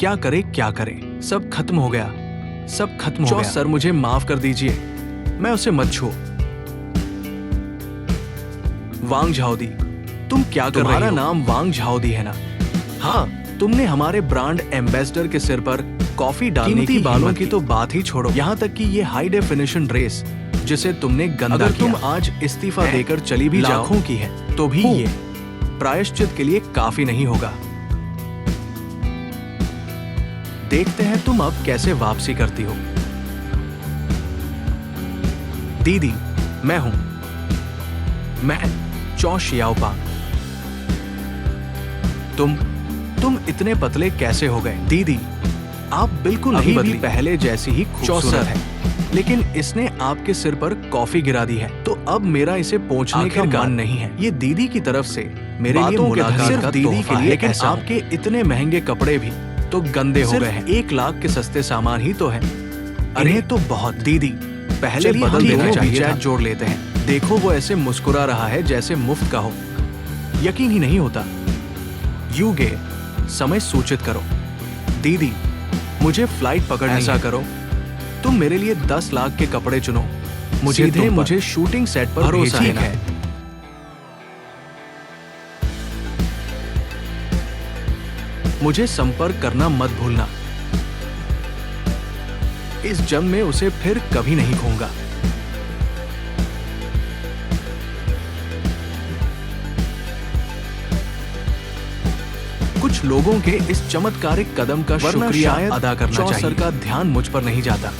क्या करे, सब खत्म हो गया, सब खत्म हो गया। सर मुझे माफ कर दीजिए, मैं उसे मत छुओ। वांग झाओदी, तुम क्या कर रहे हो? तुम्हारा नाम वांग झाओदी है ना? हाँ, तुमने हमारे ब्रांड एम्बेसडर के सिर पर कॉफी डालने की बालों की तो बात ही छोड़ो, यहाँ तक कि ये हाई डेफिनेशन ड्रेस जिसे तुमने गंदा अगर तुम आज इस्तीफा देकर चली भी जाओ, लाखों की है, तो भी ये प्रायश्चित के लिए काफी नहीं होगा। देखते हैं तुम अब कैसे वापसी करती हो। दीदी, मैं हूं, मैं चौ शियाओपांग। तुम इतने पतले कैसे हो गए? दीदी, आप बिल्कुल नहीं बदली, पहले जैसी ही खूबसूरत है, लेकिन इसने आपके सिर पर कॉफी गिरा दी है, तो अब मेरा इसे पोंछने का मन नहीं है। ये दीदी की तरफ से मेरे लिए मुलाकात का दीदी के लिए, लेकिन आपके इतने महंगे कपड़े भी तो गंदे हो गए हैं। 1 लाख के सस्ते सामान ही तो है। अरे तो बहुत दीदी, पहले बदल देना चाहिए था। जोड़ लेते हैं। देखो वो ऐसे मुस्कुरा रहा है जैसे मुफ्त का हो, यकीन ही नहीं होता। यू गे, समय सूचित करो। दीदी, मुझे फ्लाइट पकड़नी है। ऐसा करो, तुम मेरे लिए 10 लाख के कपड़े चुनो, मुझे शूटिंग सेट पर भरोसा है। मुझे संपर्क करना मत भूलना। इस जंग में उसे फिर कभी नहीं खोऊंगा। कुछ लोगों के इस चमत्कारिक कदम का शुक्रिया अदा करना चाहिए। सर का ध्यान मुझ पर नहीं जाता।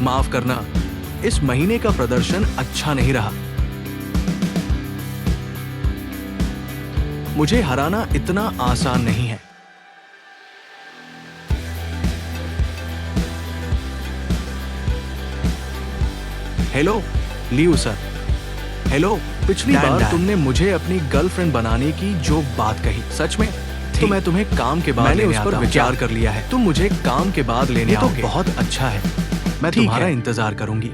माफ करना, इस महीने का प्रदर्शन अच्छा नहीं रहा। मुझे हराना इतना आसान नहीं है। Hello Liu sir. हेलो, पिछली बार तुमने मुझे अपनी गर्लफ्रेंड बनाने की जो बात कही, सच में? तो मैं तुम्हें काम के बाद मैंने उस पर विचार कर लिया है। तुम मुझे काम के बाद लेने आओगे। तो बहुत अच्छा है, मैं तुम्हारा इंतजार करूंगी।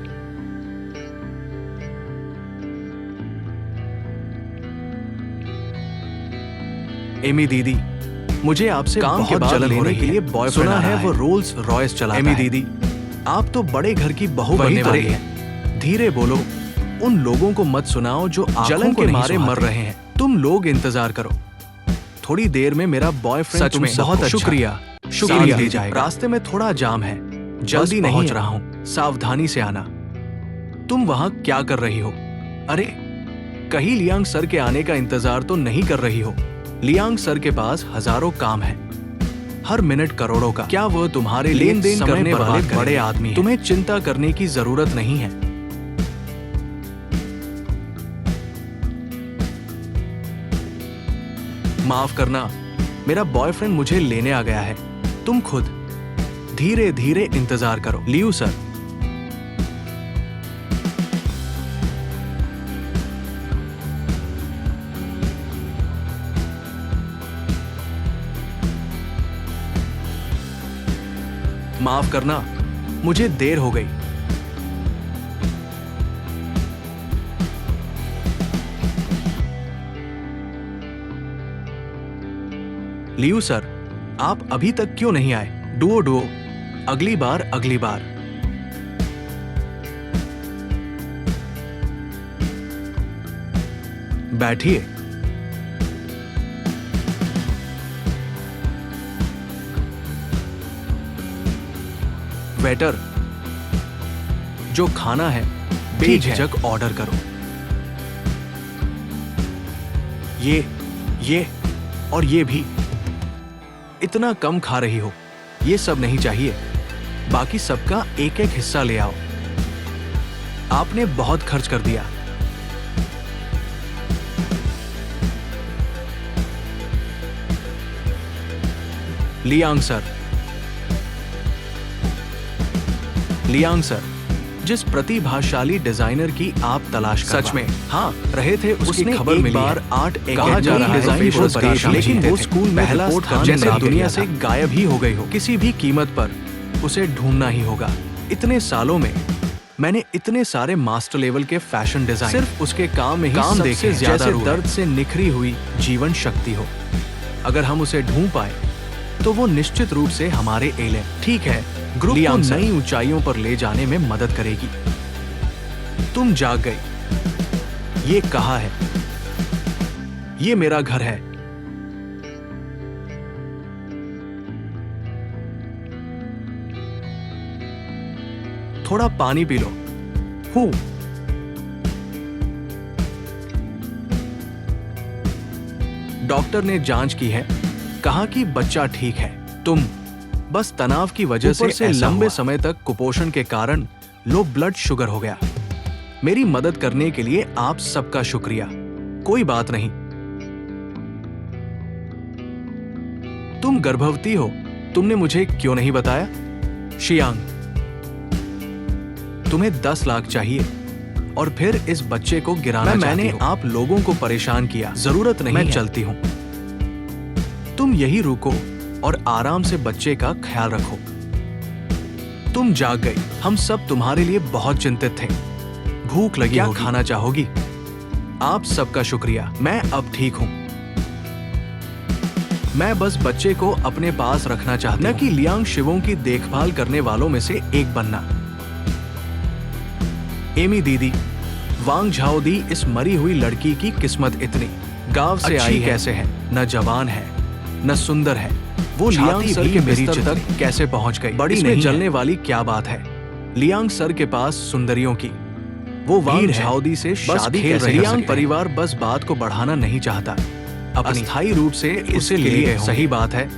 एमी दीदी, मुझे आपसे काम के बाद लेने के लिए बॉयफ्रेंड सुना है, वो रोल्स रॉयस चलाता है। एमी दीदी, आप तो बड़े घर की बहू बनने वाली हैं। धीरे बोलो, उन लोगों को मत सुनाओ जो जलन के मारे मर रहे हैं। तुम लोग इंतजार करो, थोड़ी देर में मेरा बॉयफ्रेंड सच में बहुत शुक्रिया दे जाएगा। रास्ते में थोड़ा जाम है, जल्दी नहीं पहुंच रहा हूँ, सावधानी से आना। तुम वहां क्या कर रही हो? अरे कहीं लियांग सर के आने का इंतजार तो नहीं कर रही हो? लियांग सर के पास हजारों काम है, हर मिनट करोड़ों का। क्या वो तुम्हारे लेन देन करने वाले बड़े आदमी हैं? तुम्हें चिंता करने की जरूरत नहीं है। माफ करना, मेरा बॉयफ्रेंड मुझे लेने आ गया है। तुम खुद धीरे धीरे इंतजार करो। लियू सर, माफ करना, मुझे देर हो गई। लियू सर, आप अभी तक क्यों नहीं आए? डुओ, अगली बार। बैठिए। वेटर, जो खाना है बेझिझक ऑर्डर करो। ये और ये भी। इतना कम खा रही हो, ये सब नहीं चाहिए। बाकी सबका एक एक हिस्सा ले आओ। आपने बहुत खर्च कर दिया। लियांग सर, जिस प्रतिभाशाली डिजाइनर की आप तलाश कर सच में हाँ रहे थे, उसकी खबर मिली बार 8 कहा जा रहा है, लेकिन वो स्कूल में रिपोर्ट जैसे दुनिया से गायब ही हो गई हो। किसी भी कीमत पर उसे ढूंढना ही होगा। इतने सालों में मैंने इतने सारे मास्टर लेवल के फैशन डिजाइन सिर्फ उसके काम में ही काम देखे, जैसे दर्द से निखरी हुई जीवन शक्ति हो। अगर हम उसे ढूंढ पाए तो वो निश्चित रूप से हमारे एलियन, ठीक है, ग्रुप को नई ऊंचाइयों पर ले जाने में मदद करेगी। तुम जाग गई। ये कहाँ है? ये मेरा घर है। थोड़ा पानी पी लो। हूँ। डॉक्टर ने जांच की है, कहा कि बच्चा ठीक है। तुम बस तनाव की वजह से लंबे समय तक कुपोषण के कारण लो ब्लड शुगर हो गया। मेरी मदद करने के लिए आप सबका शुक्रिया। कोई बात नहीं। तुम गर्भवती हो, तुमने मुझे क्यों नहीं बताया? शियांग, तुम्हें 10 लाख चाहिए और फिर इस बच्चे को गिराना चाहती हो। मैंने आप लोगों को परेशान किया, जरूरत नहीं, मैं चलती हूं। तुम यही रुको और आराम से बच्चे का ख्याल रखो। तुम जाग गई। हम सब तुम्हारे लिए बहुत चिंतित थे। भूख लगी, क्या खाना चाहोगी? आप सबका शुक्रिया, मैं अब ठीक हूं। मैं बस बच्चे को अपने पास रखना चाहती हूं, न कि लियांग शिवों की देखभाल करने वालों में से एक बनना। एमी दीदी, वांग झाओदी इस मरी हुई लड़की की किस्मत इतनी गांव से आई कैसे है? न जवान है, न सुंदर है। वो लियांग सर के बिस्तर तक कैसे पहुंच गई? बड़ी नहीं जलने वाली क्या बात है? लियांग सर के पास सुंदरियों की वो वांग झाओदी से शादी कैसे? लियांग परिवार बस बात को बढ़ाना नहीं चाहता, अपनी स्थायी रूप से उसे ले गए। सही बात है।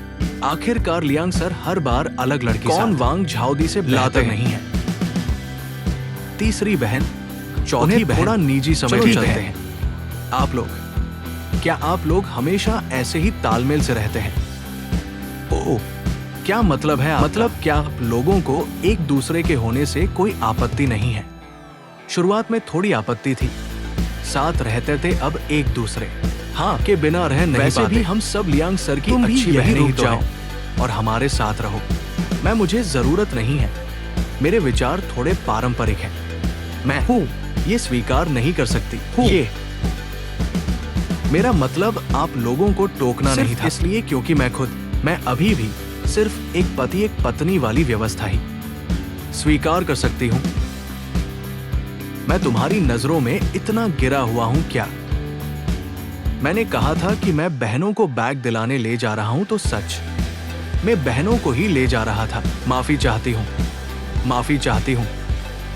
आखिरकार लियांग सर हर बार अलग लड़की कौन वांग झाओदी से बेहतर नहीं है। तीसरी बहन, चौथी बहन, थोड़ा निजी समय चलते हैं। आप लोग, क्या आप लोग हमेशा ऐसे ही तालमेल से रहते हैं? ओह, क्या मतलब है? मतलब क्या आप लोगों को एक दूसरे के होने से कोई आपत्ति नहीं है? शुरुआत में थोड़ी आपत्ति थी, साथ रहते थे, अब एक दूसरे हाँ के बिना रह नहीं वैसे भी हम सब लियांग सर की अच्छी बहन रुक जाओ और हमारे साथ रहो। मैं मुझे जरूरत नहीं है। मेरे विचार थोड़े पारंपरिक हैं। मैं हूँ ये स्वीकार नहीं कर सकती हूँ। ये मेरा मतलब आप लोगों को टोकना नहीं था, इसलिए क्योंकि मैं अभी भी सिर्फ एक पति एक पत्नी वाली व्यवस्था ही स्वीकार कर सकती हूँ। मैं तुम्हारी नजरों में इतना गिरा हुआ हूँ क्या? मैंने कहा था कि मैं बहनों को बैग दिलाने ले जा रहा हूँ, तो सच मैं बहनों को ही ले जा रहा था। माफी चाहती हूँ।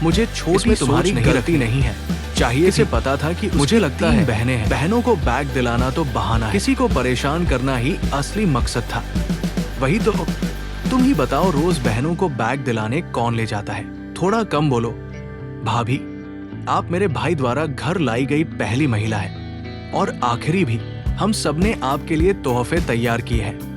मुझे छोट में तुम्हारी गलती नहीं है। चाहिए से पता था कि मुझे लगता है बहनें हैं। बहनों को बैग दिलाना तो बहाना है, किसी को परेशान करना ही असली मकसद था। वही तो। तुम ही बताओ, रोज बहनों को बैग दिलाने कौन ले जाता है? थोड़ा कम बोलो। भाभी, आप मेरे भाई द्वारा घर लाई गई पहली महिला है और आखिरी भी। हम सबने आपके लिए तोहफे तैयार किए हैं।